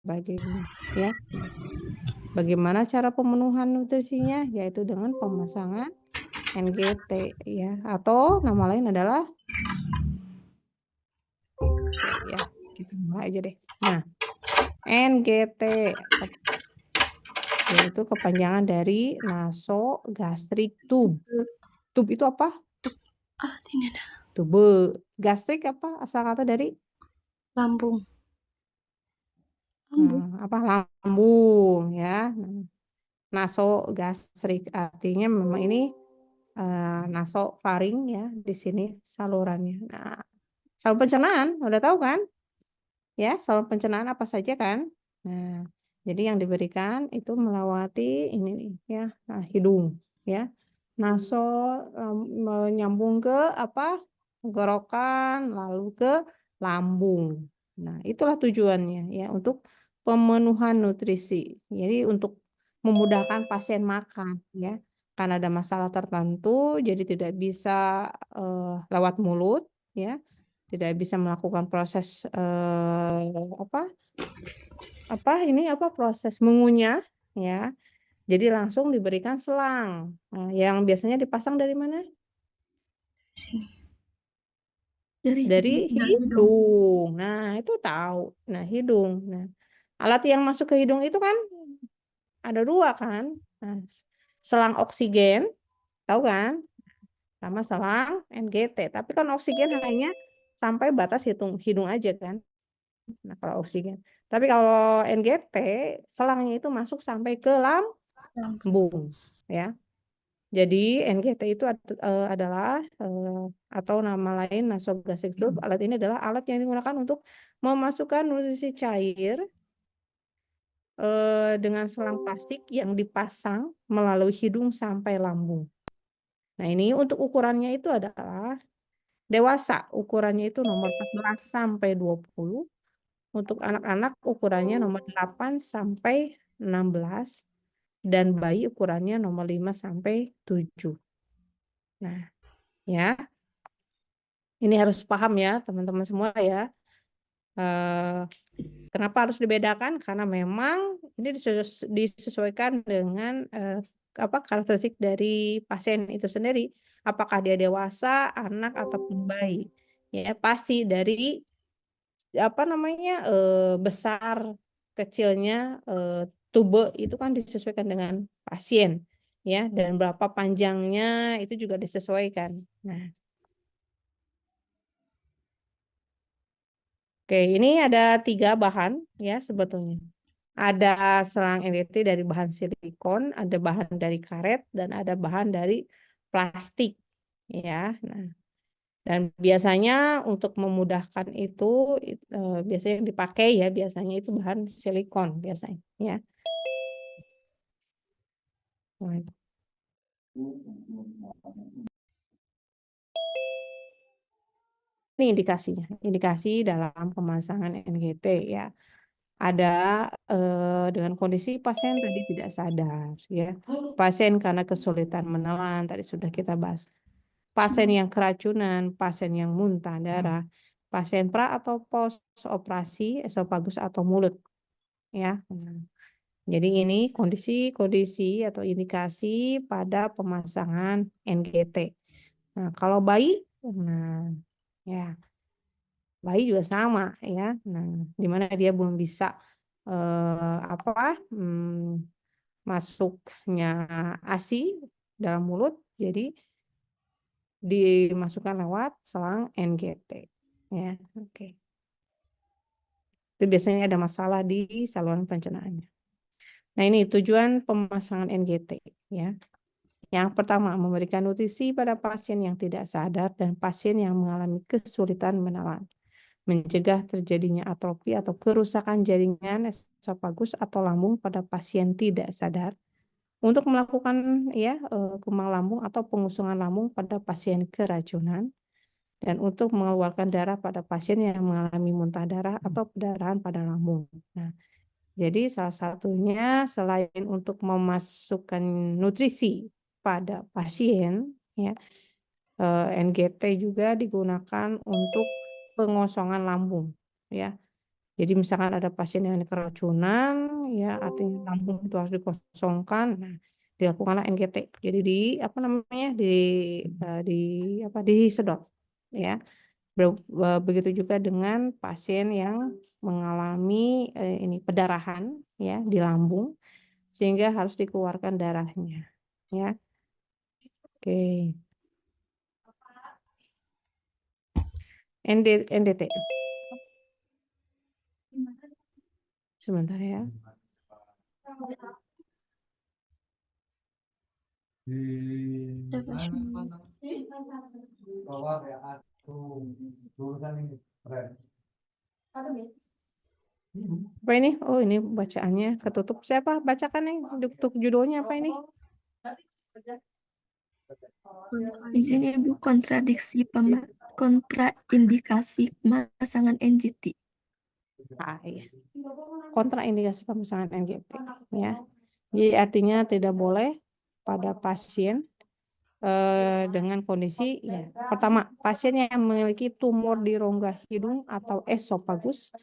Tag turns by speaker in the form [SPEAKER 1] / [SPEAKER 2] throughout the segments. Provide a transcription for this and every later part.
[SPEAKER 1] sebagainya, ya. Bagaimana cara pemenuhan nutrisinya? Yaitu dengan pemasangan NGT, ya, atau nama lain adalah ya, kita mulai aja deh. Nah, NGT yaitu kepanjangan dari nasogastric tube. Tube itu apa?
[SPEAKER 2] Tidak ada.
[SPEAKER 1] Tube. Gastrik apa? Asal kata dari
[SPEAKER 2] Lambung.
[SPEAKER 1] apa? Lambung, ya. Nasogastrik artinya memang ini nasofaring, ya, di sini salurannya. Nah, saluran pencernaan udah tahu kan? Ya, saluran pencernaan apa saja kan? Nah, jadi yang diberikan itu melewati ini nih, ya, hidung, ya. Naso menyambung ke apa? Tenggorokan, lalu ke lambung. Nah, itulah tujuannya, ya, untuk pemenuhan nutrisi. Jadi untuk memudahkan pasien makan, ya. Karena ada masalah tertentu, jadi tidak bisa lewat mulut, ya, tidak bisa melakukan proses proses mengunyah, ya. Jadi langsung diberikan selang. Nah, yang biasanya dipasang dari mana?
[SPEAKER 2] Sini.
[SPEAKER 1] Dari hidung. Nah, itu tahu. Nah, hidung. Nah, alat yang masuk ke hidung itu kan ada dua kan? Nah, selang oksigen, tahu kan? Sama selang NGT. Tapi kan oksigen hanya sampai batas hidung aja kan? Nah, kalau oksigen. Tapi kalau NGT, selangnya itu masuk sampai ke lambung, ya. Jadi NGT itu adalah atau nama lain nasogastric tube. Alat ini adalah alat yang digunakan untuk memasukkan nutrisi cair dengan selang plastik yang dipasang melalui hidung sampai lambung. Nah, ini untuk ukurannya itu adalah dewasa, ukurannya itu nomor 14 sampai 20. Untuk anak-anak ukurannya nomor 8 sampai 16 dan bayi ukurannya nomor 5 sampai 7. Nah, ya. Ini harus paham ya, teman-teman semua ya. Kenapa harus dibedakan? Karena memang ini disesuaikan dengan karakteristik dari pasien itu sendiri. Apakah dia dewasa, anak, ataupun bayi. Ya, pasti dari besar kecilnya tube itu kan disesuaikan dengan pasien, ya, dan berapa panjangnya itu juga disesuaikan. Nah, oke, ini ada 3 bahan ya sebetulnya. Ada selang NGT dari bahan silikon, ada bahan dari karet, dan ada bahan dari plastik, ya. Nah, dan biasanya untuk memudahkan itu biasanya yang dipakai ya biasanya itu bahan silikon biasanya, ya. Nah, ini indikasinya, indikasi dalam pemasangan NGT, ya. Ada dengan kondisi pasien tadi tidak sadar, ya. Pasien karena kesulitan menelan tadi sudah kita bahas. Pasien yang keracunan, pasien yang muntah darah, pasien pra atau pos operasi esofagus atau mulut, ya. Jadi ini kondisi-kondisi atau indikasi pada pemasangan NGT. Nah, kalau bayi, nah, ya, bayi juga sama, ya. Nah, di mana dia belum bisa masuknya ASI dalam mulut, jadi dimasukkan lewat selang NGT, ya. Oke. Itu biasanya ada masalah di saluran pencernaannya. Nah, ini tujuan pemasangan NGT, ya. Yang pertama, memberikan nutrisi pada pasien yang tidak sadar dan pasien yang mengalami kesulitan menelan, mencegah terjadinya atrofi atau kerusakan jaringan esofagus atau lambung pada pasien tidak sadar, untuk melakukan kembang lambung atau pengusungan lambung pada pasien keracunan, dan untuk mengeluarkan darah pada pasien yang mengalami muntah darah atau perdarahan pada lambung. Nah, jadi salah satunya selain untuk memasukkan nutrisi pada pasien, ya, NGT juga digunakan untuk pengosongan lambung, ya. Jadi misalkan ada pasien yang keracunan, ya artinya lambung itu harus dikosongkan. Nah, dilakukanlah NGT. Jadi di apa namanya disedot, ya. Begitu juga dengan pasien yang mengalami ini pendarahan, ya di lambung, sehingga harus dikeluarkan darahnya, ya. Oke. NDT. Sebentar ya.
[SPEAKER 2] Ada pasien.
[SPEAKER 1] Apa ini? Oh, ini bacaannya ketutup. Siapa? Bacakan nih. Untuk judulnya apa ini?
[SPEAKER 3] Di sini Bu kontraindikasi pemasangan NGT.
[SPEAKER 1] Iya. Kontraindikasi pemasangan NGT, ya. Jadi artinya tidak boleh pada pasien dengan kondisi, ya, pertama, pasien yang memiliki tumor di rongga hidung atau esofagus.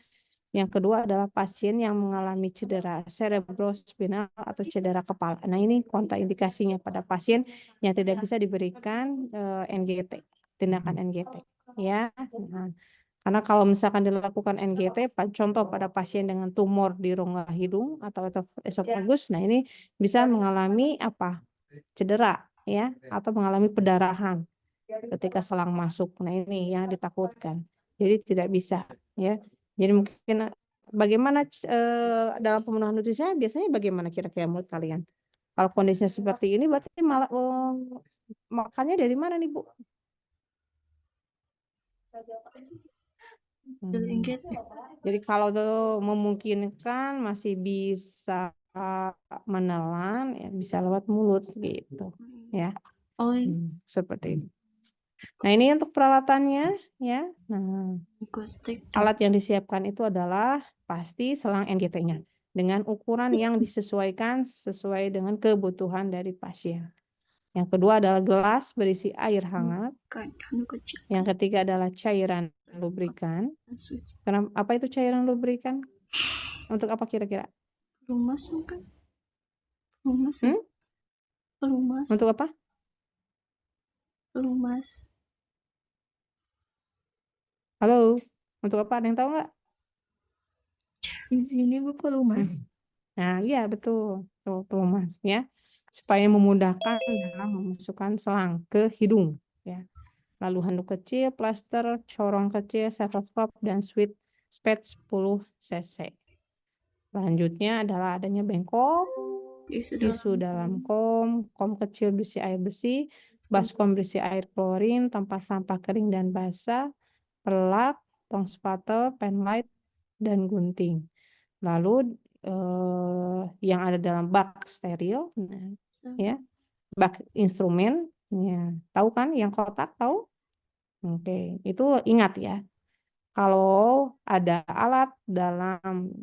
[SPEAKER 1] Yang kedua adalah pasien yang mengalami cedera cerebrospinal atau cedera kepala. Nah, ini kontraindikasinya pada pasien yang tidak bisa diberikan NGT, tindakan NGT, ya. Nah, karena kalau misalkan dilakukan NGT, contoh pada pasien dengan tumor di rongga hidung atau esofagus, nah ini bisa mengalami apa? Cedera, ya, atau mengalami pendarahan ketika selang masuk. Nah, ini yang ditakutkan. Jadi tidak bisa, ya. Jadi mungkin bagaimana dalam pemenuhan nutrisinya biasanya bagaimana kira-kira menurut kalian? Kalau kondisinya seperti ini berarti malah makannya dari mana nih, Bu?
[SPEAKER 2] Dari NGT.
[SPEAKER 1] Jadi kalau memungkinkan masih bisa menelan, ya bisa lewat mulut gitu, ya.
[SPEAKER 2] Oh,
[SPEAKER 1] Seperti itu. Nah, ini untuk peralatannya, ya. Nah, alat yang disiapkan itu adalah pasti selang NGT-nya dengan ukuran yang disesuaikan sesuai dengan kebutuhan dari pasien. Yang kedua adalah gelas berisi air hangat. Yang ketiga adalah cairan lubrikan. Kenapa? Apa itu cairan lubrikan? Untuk apa kira-kira?
[SPEAKER 2] Pelumas bukan? Pelumas ya? Pelumas.
[SPEAKER 1] Untuk apa?
[SPEAKER 2] Pelumas.
[SPEAKER 1] Halo, untuk apa? Ada yang tahu nggak?
[SPEAKER 3] Di sini Bu pelumas.
[SPEAKER 1] Nah, iya betul, pelumas, ya, supaya memudahkan dalam memasukkan selang ke hidung, ya. Lalu handuk kecil, plaster, corong kecil, stetoskop, dan spet 10 cc. Selanjutnya adalah adanya bengkok, tisu dalam kom kecil berisi air bersih, baskom berisi air klorin tanpa sampah kering dan basah, pelak, tong spatel, penlight, dan gunting. Lalu yang ada dalam bak steril, nah, ya, bak instrumen, ya, tahu kan yang kotak, tahu? Oke, itu ingat ya. Kalau ada alat dalam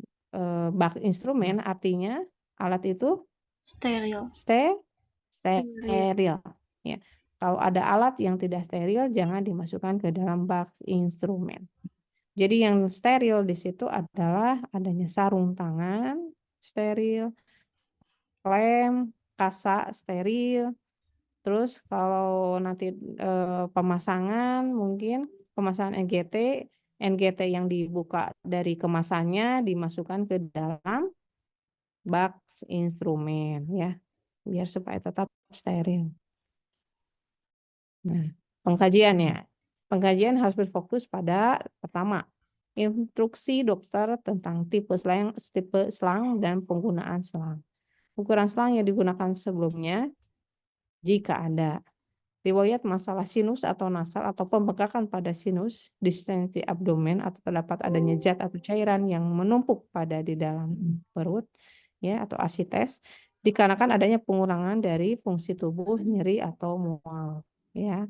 [SPEAKER 1] bak instrumen, artinya alat itu
[SPEAKER 2] Steril.
[SPEAKER 1] Steril. Ya. Kalau ada alat yang tidak steril, jangan dimasukkan ke dalam bak instrumen. Jadi yang steril di situ adalah adanya sarung tangan steril, lem, kasa steril. Terus kalau nanti pemasangan, mungkin pemasangan NGT yang dibuka dari kemasannya dimasukkan ke dalam bak instrumen, ya, biar supaya tetap steril. Nah, pengkajian harus berfokus pada pertama, instruksi dokter tentang tipe selang dan penggunaan selang. Ukuran selang yang digunakan sebelumnya, jika ada riwayat masalah sinus atau nasal atau pembengkakan pada sinus, distensi abdomen atau terdapat adanya zat atau cairan yang menumpuk pada di dalam perut, ya, atau asites, dikarenakan adanya pengurangan dari fungsi tubuh, nyeri atau mual, ya.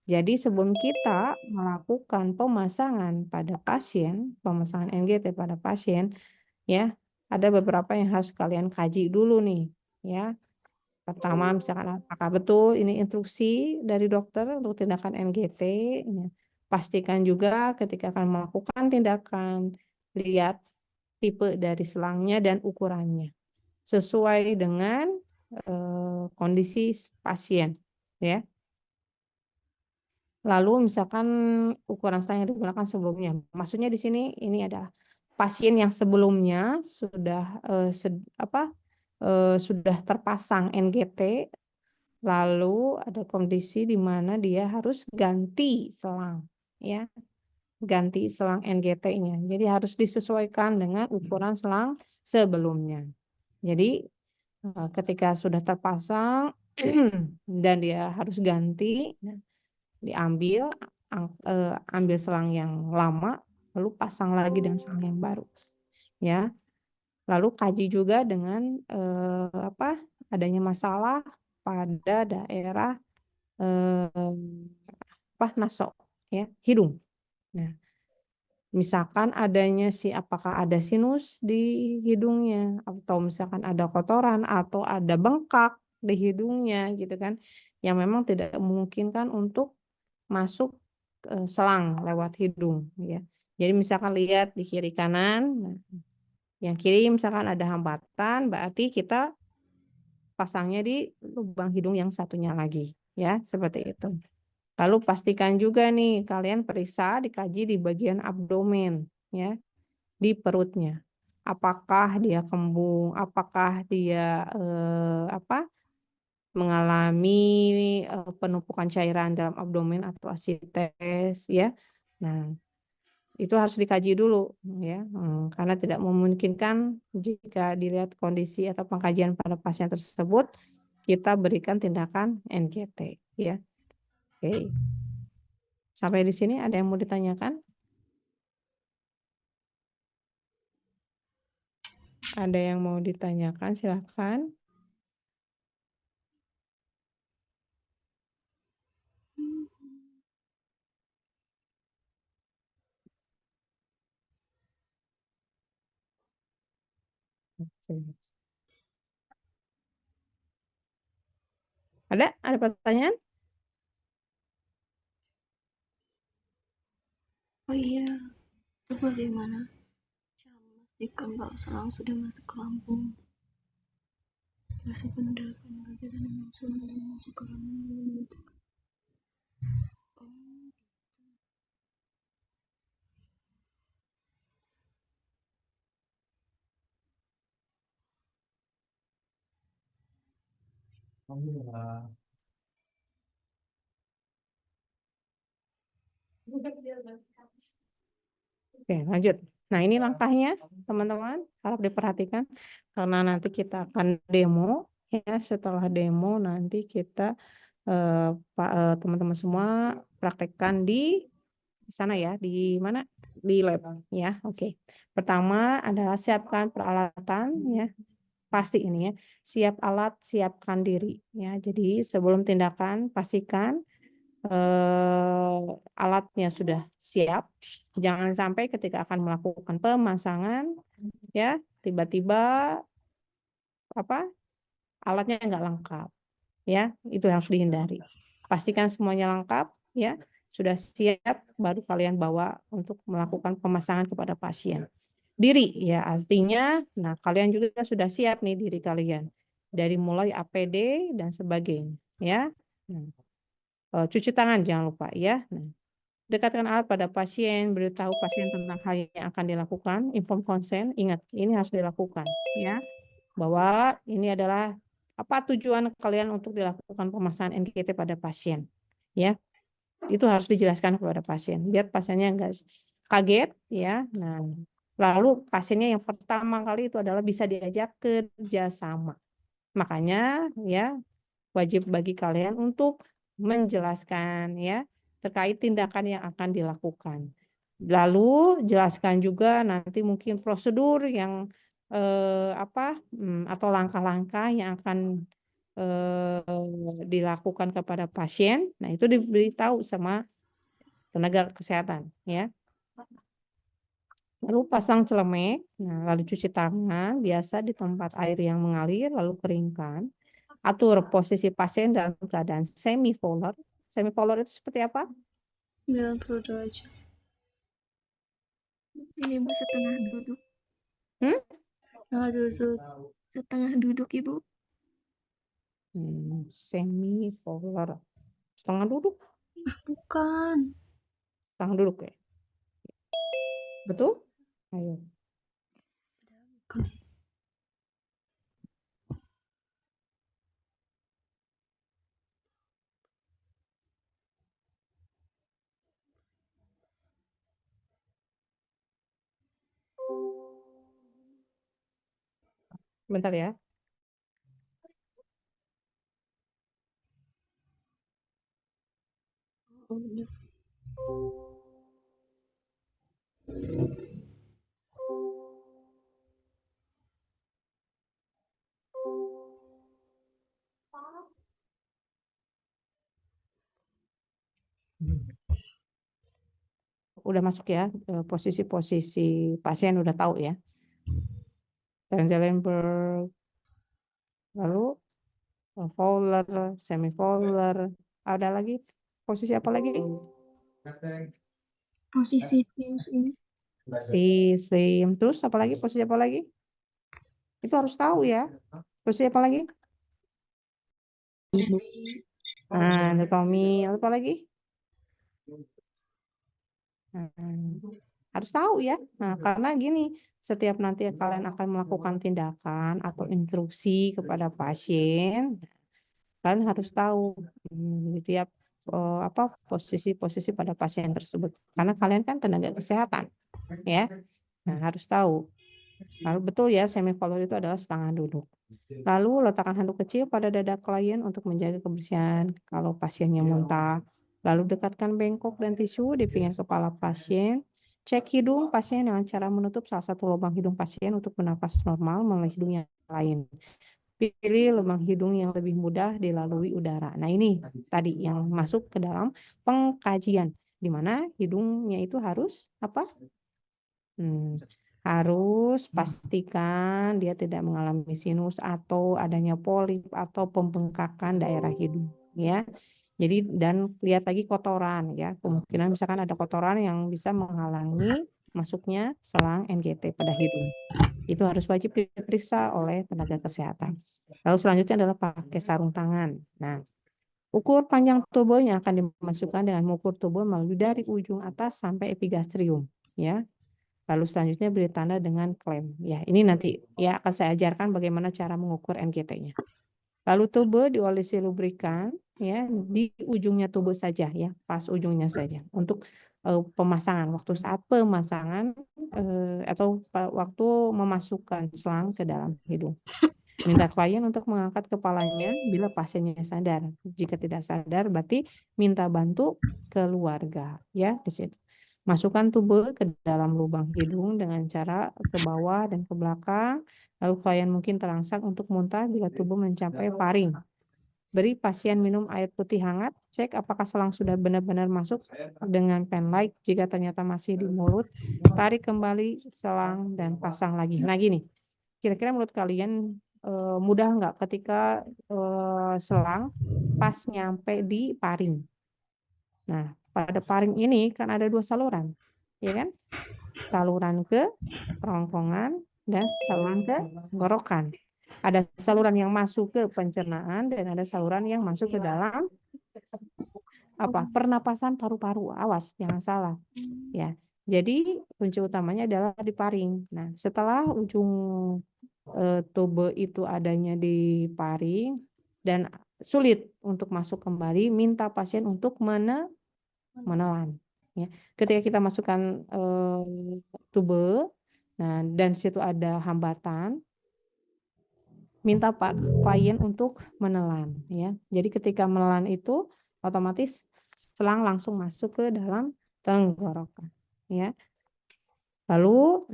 [SPEAKER 1] Jadi sebelum kita melakukan pemasangan NGT pada pasien, ya, ada beberapa yang harus kalian kaji dulu nih, ya. Pertama, misalkan apakah betul ini instruksi dari dokter untuk tindakan NGT, ya. Pastikan juga ketika akan melakukan tindakan, lihat tipe dari selangnya dan ukurannya sesuai dengan kondisi pasien, ya. Lalu misalkan ukuran selang yang digunakan sebelumnya, maksudnya di sini ini adalah pasien yang sebelumnya sudah sudah terpasang NGT, lalu ada kondisi di mana dia harus ganti selang, ya, ganti selang NGT-nya. Jadi harus disesuaikan dengan ukuran selang sebelumnya. Jadi ketika sudah terpasang dan dia harus ganti, diambil ambil selang yang lama, lalu pasang lagi dengan selang yang baru, ya. Lalu kaji juga dengan adanya masalah pada daerah naso, ya, hidung. Nah, misalkan apakah ada sinus di hidungnya, atau misalkan ada kotoran atau ada bengkak di hidungnya, gitu kan, yang memang tidak memungkinkan untuk masuk selang lewat hidung, ya. Jadi misalkan lihat di kiri kanan, nah, yang kiri misalkan ada hambatan, berarti kita pasangnya di lubang hidung yang satunya lagi, ya, seperti itu. Lalu pastikan juga nih kalian periksa, dikaji di bagian abdomen, ya, di perutnya. Apakah dia kembung, apakah dia mengalami penumpukan cairan dalam abdomen atau asites, ya. Nah, itu harus dikaji dulu, ya, karena tidak memungkinkan jika dilihat kondisi atau pengkajian pada pasien tersebut kita berikan tindakan NGT, ya. Oke. Sampai di sini ada yang mau ditanyakan? Ada yang mau ditanyakan, silahkan. Oke. Ada pertanyaan?
[SPEAKER 2] Oh iya, itu bagaimana cara memastikan bahwa selang sudah masuk ke lambung? Masih pendakan bagian yang sudah masuk ke lambung.
[SPEAKER 1] Oke, lanjut. Nah, ini langkahnya, teman-teman, harap diperhatikan karena nanti kita akan demo, ya. Setelah demo nanti kita teman-teman semua praktekkan di sana, ya, di mana? Di lab, ya. Oke. Pertama adalah siapkan peralatan, ya. Pasti ini, ya. Siap alat, siapkan diri, ya. Jadi sebelum tindakan pastikan alatnya sudah siap. Jangan sampai ketika akan melakukan pemasangan, ya, tiba-tiba alatnya nggak lengkap, ya. Itu yang harus dihindari. Pastikan semuanya lengkap, ya, sudah siap, baru kalian bawa untuk melakukan pemasangan kepada pasien. Diri, ya, artinya, nah, kalian juga sudah siap nih diri kalian dari mulai APD dan sebagainya, ya. Nah, cuci tangan jangan lupa, ya. Nah, dekatkan alat pada pasien, beritahu pasien tentang hal yang akan dilakukan, inform consent, ingat ini harus dilakukan, ya, bahwa ini adalah apa tujuan kalian untuk dilakukan pemasangan NGT pada pasien, ya, itu harus dijelaskan kepada pasien, biar pasiennya enggak kaget, ya. Nah, lalu pasiennya yang pertama kali itu adalah bisa diajak kerjasama, makanya, ya, wajib bagi kalian untuk menjelaskan, ya, terkait tindakan yang akan dilakukan. Lalu jelaskan juga nanti mungkin prosedur yang atau langkah-langkah yang akan dilakukan kepada pasien. Nah, itu diberitahu sama tenaga kesehatan, ya. Lalu pasang celemek, nah, lalu cuci tangan biasa di tempat air yang mengalir, lalu keringkan. Atur posisi pasien dalam keadaan semi-polar. Semi-polar itu seperti apa?
[SPEAKER 2] 90 derajat.
[SPEAKER 3] Di sini Bu setengah duduk.
[SPEAKER 2] Nah, duduk.
[SPEAKER 3] Setengah duduk, Ibu.
[SPEAKER 1] Semi polar. Setengah duduk,
[SPEAKER 2] Bukan.
[SPEAKER 1] setengah duduk ya. Betul? Ayo.
[SPEAKER 2] Bukan.
[SPEAKER 1] Bentar ya.
[SPEAKER 2] Oh, udah.
[SPEAKER 1] Udah masuk ya, posisi-posisi pasien udah tahu ya. Trendelenburg, lalu Fowler, semi Fowler, ada lagi posisi apa lagi?
[SPEAKER 2] Posisi Sims ini.
[SPEAKER 1] Sim, terus apa lagi? Posisi apa lagi? Itu harus tahu ya. Posisi apa lagi? Nah, anatomi, apa lagi? Nah, harus tahu ya. Nah, karena gini, setiap nanti kalian akan melakukan tindakan atau instruksi kepada pasien, kalian harus tahu di tiap posisi-posisi pada pasien tersebut. Karena kalian kan tenaga kesehatan, ya. Nah, harus tahu. Lalu betul ya, semicolor itu adalah setengah duduk. Lalu letakkan handuk kecil pada dada klien untuk menjaga kebersihan kalau pasiennya muntah. Lalu dekatkan bengkok dan tisu di pinggir kepala pasien. Cek hidung pasien dengan cara menutup salah satu lubang hidung pasien untuk bernapas normal melalui hidung yang lain. Pilih lubang hidung yang lebih mudah dilalui udara. Nah, ini tadi yang masuk ke dalam pengkajian, di mana hidungnya itu harus apa? Harus pastikan dia tidak mengalami sinus atau adanya polip atau pembengkakan daerah hidung, ya. Jadi dan lihat lagi kotoran, ya. Kemungkinan misalkan ada kotoran yang bisa menghalangi masuknya selang NGT pada hidung. Itu harus wajib diperiksa oleh tenaga kesehatan. Lalu selanjutnya adalah pakai sarung tangan. Nah, ukur panjang tubuh yang akan dimasukkan dengan mengukur tubuh melalui dari ujung atas sampai epigastrium, ya. Lalu selanjutnya beri tanda dengan klem. Ya, ini nanti ya akan saya ajarkan bagaimana cara mengukur NGT-nya. Lalu tubuh diolesi lubrikan ya di ujungnya tubuh saja ya, pas ujungnya saja untuk pemasangan. Waktu saat pemasangan atau waktu memasukkan selang ke dalam hidung. Minta klien untuk mengangkat kepalanya bila pasiennya sadar. Jika tidak sadar, berarti minta bantu keluarga ya di situ. Masukkan tubuh ke dalam lubang hidung dengan cara ke bawah dan ke belakang. Lalu klien mungkin terangsang untuk muntah bila tubuh mencapai paring. Beri pasien minum air putih hangat. Cek apakah selang sudah benar-benar masuk dengan pen light. Jika ternyata masih di mulut, tarik kembali selang dan pasang lagi. Nah gini, kira-kira menurut kalian mudah nggak ketika selang pas nyampe di paring? Nah, pada paring ini kan ada dua saluran, ya kan? Saluran ke kerongkongan dan saluran ke tenggorokan. Ada saluran yang masuk ke pencernaan dan ada saluran yang masuk ke dalam pernapasan paru-paru. Awas, jangan salah. Ya. Jadi kunci utamanya adalah di paring. Nah, setelah ujung tubuh itu adanya di paring dan sulit untuk masuk kembali, minta pasien untuk menelan. Ya. Ketika kita masukkan tube, nah dan situ ada hambatan, minta Pak klien untuk menelan. Ya. Jadi ketika menelan itu otomatis selang langsung masuk ke dalam tenggorokan. Ya. Lalu,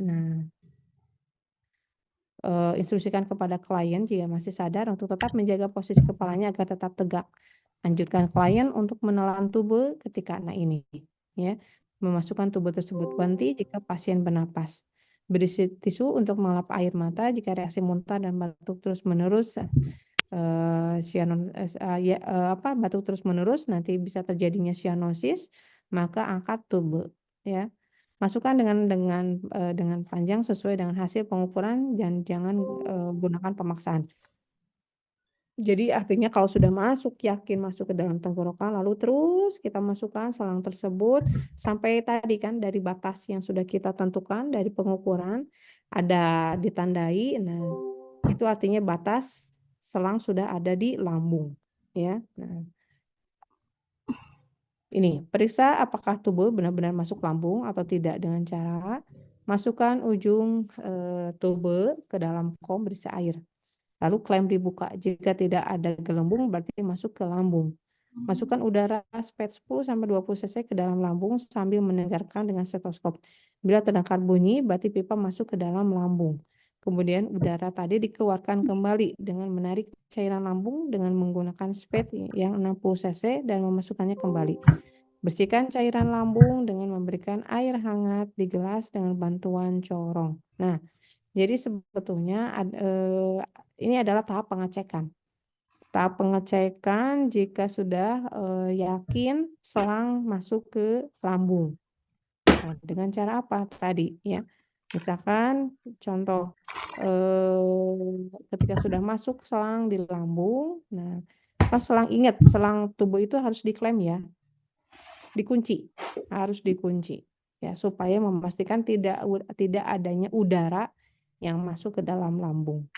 [SPEAKER 1] instruksikan kepada klien jika masih sadar untuk tetap menjaga posisi kepalanya agar tetap tegak. Anjurkan klien untuk menelan tubuh ketika anak ini, ya, memasukkan tubuh tersebut. Berhenti jika pasien bernapas. Beri tisu untuk mengelap air mata jika reaksi muntah dan batuk terus menerus. Batuk terus menerus nanti bisa terjadinya sianosis, maka angkat tubuh, ya. Masukkan dengan panjang sesuai dengan hasil pengukuran dan jangan gunakan pemaksaan. Jadi artinya kalau sudah masuk, yakin masuk ke dalam tenggorokan, lalu terus kita masukkan selang tersebut sampai tadi kan dari batas yang sudah kita tentukan dari pengukuran ada ditandai. Nah, itu artinya batas selang sudah ada di lambung, ya. Nah, ini periksa apakah tubuh benar-benar masuk lambung atau tidak dengan cara masukkan ujung tube ke dalam kom berisi air. Lalu klem dibuka. Jika tidak ada gelembung berarti masuk ke lambung. Masukkan udara spet 10-20 cc ke dalam lambung sambil mendengarkan dengan stetoskop. Bila terdengar bunyi berarti pipa masuk ke dalam lambung. Kemudian udara tadi dikeluarkan kembali dengan menarik cairan lambung dengan menggunakan spet yang 60 cc dan memasukkannya kembali. Bersihkan cairan lambung dengan memberikan air hangat di gelas dengan bantuan corong. Nah, jadi sebetulnya ini adalah tahap pengecekan. Tahap pengecekan jika sudah yakin selang masuk ke lambung. Nah, dengan cara apa tadi ya? Misalkan contoh ketika sudah masuk selang di lambung, nah pas selang ingat selang tubuh itu harus diklaim ya, dikunci, harus dikunci ya supaya memastikan tidak adanya udara yang masuk ke dalam lambung.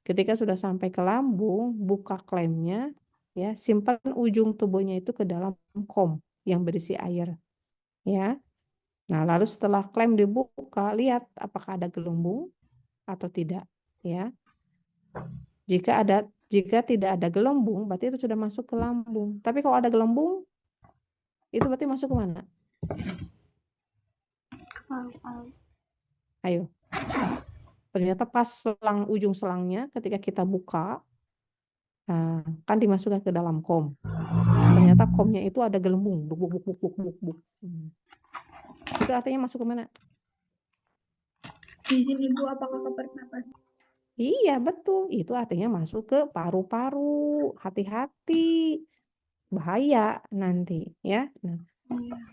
[SPEAKER 1] Ketika sudah sampai ke lambung, buka klemnya, ya, simpan ujung tubuhnya itu ke dalam kom yang berisi air, ya. Nah, lalu setelah klem dibuka, lihat apakah ada gelembung atau tidak, ya. Jika tidak ada gelembung, berarti itu sudah masuk ke lambung. Tapi kalau ada gelembung, itu berarti masuk ke mana? Ayo. Ternyata pas ujung selangnya ketika kita buka, nah, kan dimasukkan ke dalam kom. Ternyata komnya itu ada gelembung, buk. Itu artinya masuk ke mana?
[SPEAKER 3] Di sini Bu, apakah ke pernapasan?
[SPEAKER 1] Iya betul, itu artinya masuk ke paru-paru. Hati-hati, bahaya nanti ya. Nah,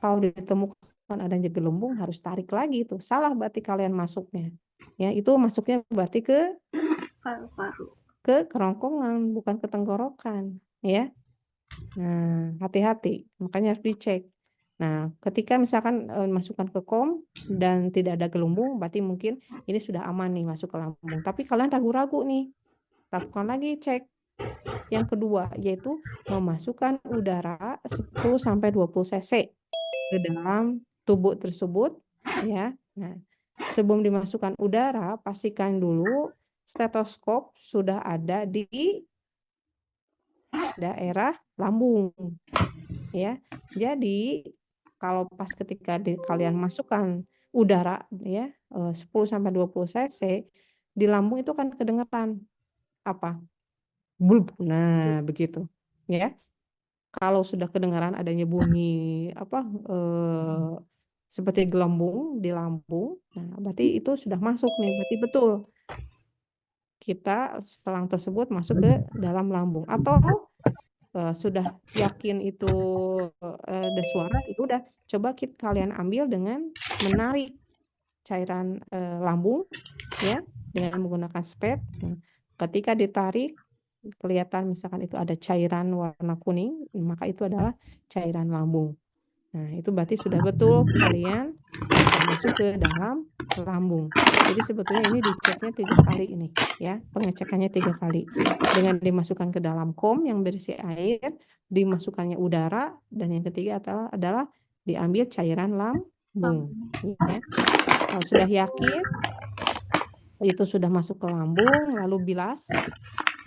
[SPEAKER 1] kalau ditemukan adanya gelembung harus tarik lagi tuh. Salah berarti kalian masuknya. Ya, itu masuknya berarti ke
[SPEAKER 2] paru-paru,
[SPEAKER 1] ke kerongkongan, bukan ke tenggorokan, ya. Nah, hati-hati, makanya harus dicek. Nah, ketika misalkan masukkan ke kom dan tidak ada gelembung, berarti mungkin ini sudah aman nih masuk ke lambung. Tapi kalian ragu-ragu nih, lakukan lagi cek. Yang kedua, yaitu memasukkan udara 10-20 cc ke dalam tubuh tersebut, ya. Nah, sebelum dimasukkan udara, pastikan dulu stetoskop sudah ada di daerah lambung, ya. Jadi kalau pas ketika kalian masukkan udara ya 10-20 cc di lambung itu kan kedengeran apa? Bulb. Nah, begitu. Ya. Kalau sudah kedengaran adanya bunyi apa seperti gelembung di lambung, nah berarti itu sudah masuk nih, berarti betul kita selang tersebut masuk ke dalam lambung. Atau sudah yakin itu ada suara, itu udah coba kalian ambil dengan menarik cairan lambung ya dengan menggunakan spet. Nah, ketika ditarik kelihatan misalkan itu ada cairan warna kuning, maka itu adalah cairan lambung. Nah, itu berarti sudah betul kalian masuk ke dalam lambung. Jadi sebetulnya ini diceknya 3 kali ini ya, pengecekannya 3 kali. Dengan dimasukkan ke dalam kom yang berisi air, dimasukkannya udara, dan yang ketiga adalah diambil cairan lambung. Ya. Kalau sudah yakin itu sudah masuk ke lambung, lalu bilas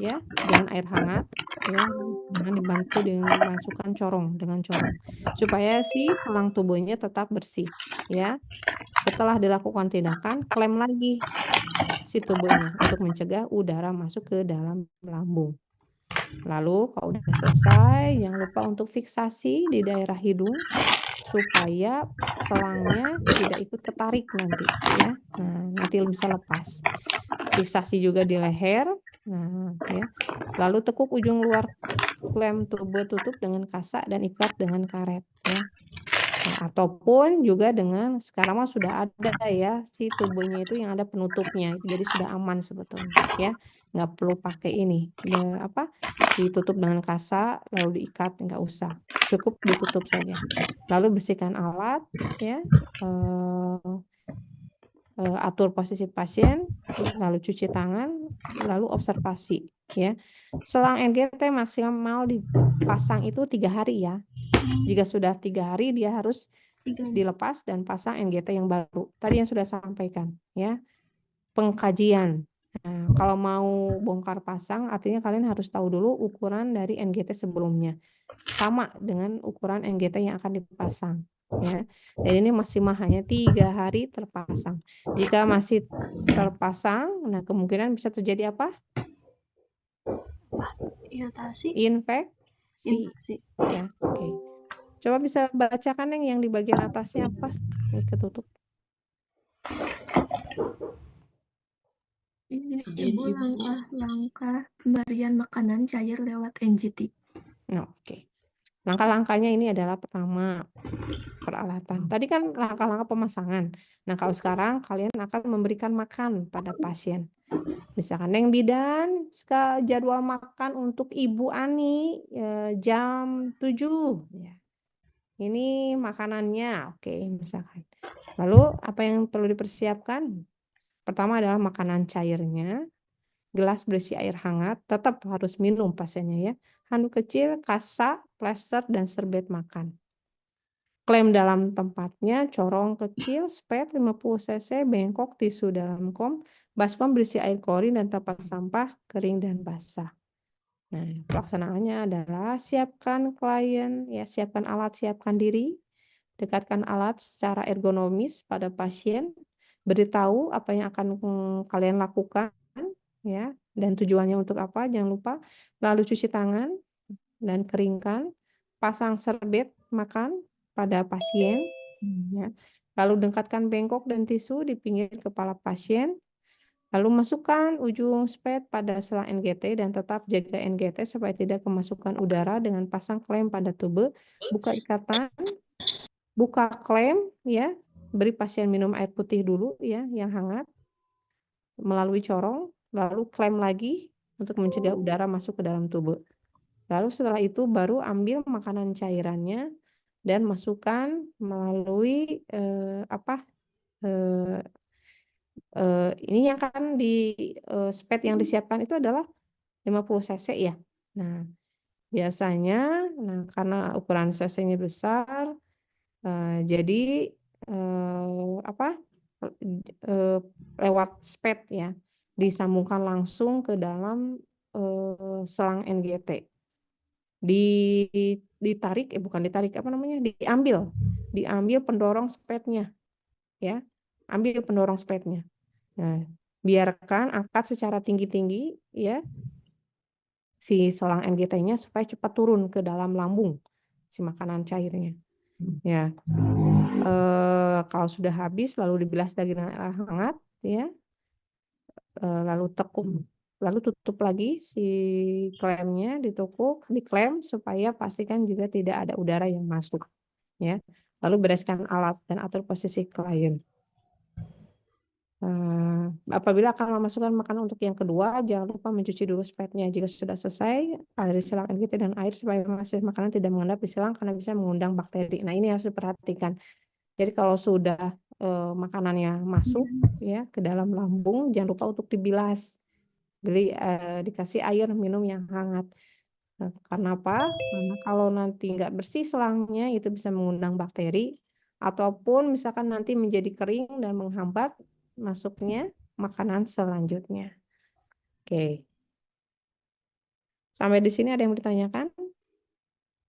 [SPEAKER 1] ya dengan air hangat ya, dengan dibantu dimasukkan dengan corong supaya si selang tubuhnya tetap bersih ya. Setelah dilakukan tindakan, klem lagi si tubuhnya untuk mencegah udara masuk ke dalam lambung. Lalu kalau udah selesai, jangan lupa untuk fiksasi di daerah hidung supaya selangnya tidak ikut ketarik nanti ya. Nah, nanti bisa lepas. Fiksasi juga di leher. Nah, ya. Lalu tekuk ujung luar klem tubuh tutup dengan kasak dan ikat dengan karet ya. Nah, Ataupun juga dengan sekarang mah sudah ada ya si tubenya itu yang ada penutupnya, jadi sudah aman sebetulnya ya, nggak perlu pakai ini ditutup dengan kasa lalu diikat, nggak usah, cukup ditutup saja. Lalu bersihkan alat ya, atur posisi pasien, lalu cuci tangan, lalu observasi ya. Selang NGT maksimal dipasang itu 3 hari ya. Jika sudah 3 hari dia harus dilepas dan pasang NGT yang baru. Tadi yang sudah sampaikan ya. Pengkajian. Nah, kalau mau bongkar pasang artinya kalian harus tahu dulu ukuran dari NGT sebelumnya. Sama dengan ukuran NGT yang akan dipasang ya. Dan ini maksimal hanya 3 hari terpasang. Jika masih terpasang, nah kemungkinan bisa terjadi apa?
[SPEAKER 2] Iritasi.
[SPEAKER 1] Infeksi. Ya, oke. Coba bisa bacakan yang di bagian atasnya apa? Ini ketutup.
[SPEAKER 3] Izin Ibu langkah-langkah pemberian makanan cair lewat NGT.
[SPEAKER 1] Nah, oke. Langkah-langkahnya ini adalah pertama, peralatan. Tadi kan langkah-langkah pemasangan. Nah, kalau sekarang kalian akan memberikan makan pada pasien. Misalkan yang bidan, jadwal makan untuk Ibu Ani jam 7. Ya. Ini makanannya, oke, misalkan. Lalu, apa yang perlu dipersiapkan? Pertama adalah makanan cairnya, gelas berisi air hangat, tetap harus minum pasiennya ya. Handuk kecil, kasa, plester, dan serbet makan. Klem dalam tempatnya, corong kecil, spet 50 cc, bengkok, tisu dalam kom, baskom berisi air klorin dan tempat sampah kering dan basah. Nah, pelaksanaannya adalah siapkan klien, ya siapkan alat, siapkan diri, dekatkan alat secara ergonomis pada pasien, beritahu apa yang akan kalian lakukan, ya, dan tujuannya untuk apa, jangan lupa, lalu cuci tangan dan keringkan, pasang serbet makan pada pasien, ya. Lalu dekatkan bengkok dan tisu di pinggir kepala pasien, lalu masukkan ujung spet pada selang NGT dan tetap jaga NGT supaya tidak kemasukan udara dengan pasang klem pada tube, buka ikatan, buka klem, ya, beri pasien minum air putih dulu ya yang hangat melalui corong, lalu klem lagi untuk mencegah udara masuk ke dalam tubuh. Lalu setelah itu baru ambil makanan cairannya dan masukkan melalui ini yang kan di spet yang disiapkan itu adalah 50 cc ya. Nah, biasanya karena ukuran cc-nya besar jadi lewat spet ya, disambungkan langsung ke dalam selang NGT. Ditarik bukan ditarik diambil pendorong spetnya ya, ambil pendorong spetnya. Nah, biarkan angkat secara tinggi-tinggi ya si selang NGT-nya supaya cepat turun ke dalam lambung si makanan cairnya ya. Kalau sudah habis lalu dibilas dengan air hangat ya, lalu tekuk, lalu tutup lagi si klemnya, ditukuk, diklem supaya pastikan juga tidak ada udara yang masuk ya. Lalu bereskan alat dan atur posisi klien. Apabila akan memasukkan makanan untuk yang kedua, jangan lupa mencuci dulu spetnya. Jika sudah selesai, aliri selang NGT dan air supaya makanan tidak mengendap di selang karena bisa mengundang bakteri. Nah, ini harus diperhatikan. Jadi kalau sudah makanannya masuk ya ke dalam lambung, jangan lupa untuk dibilas. Jadi dikasih air minum yang hangat. Nah, karena apa? Karena kalau nanti nggak bersih selangnya itu bisa mengundang bakteri ataupun misalkan nanti menjadi kering dan menghambat masuknya makanan selanjutnya. Oke. Sampai di sini ada yang ditanyakan?